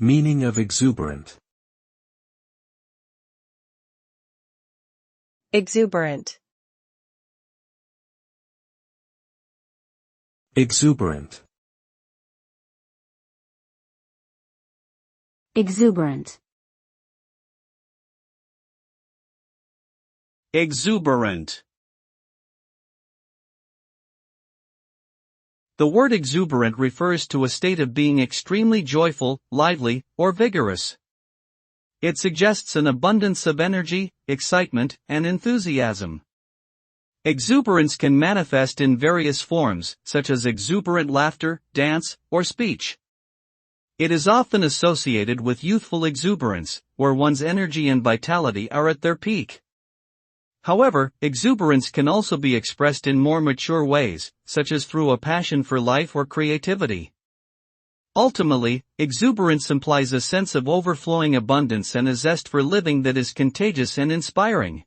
Meaning of exuberant. Exuberant. Exuberant. Exuberant. Exuberant. The word exuberant refers to a state of being extremely joyful, lively, or vigorous. It suggests an abundance of energy, excitement, and enthusiasm. Exuberance can manifest in various forms, such as exuberant laughter, dance, or speech. It is often associated with youthful exuberance, where one's energy and vitality are at their peak. However, exuberance can also be expressed in more mature ways, such as through a passion for life or creativity. Ultimately, exuberance implies a sense of overflowing abundance and a zest for living that is contagious and inspiring.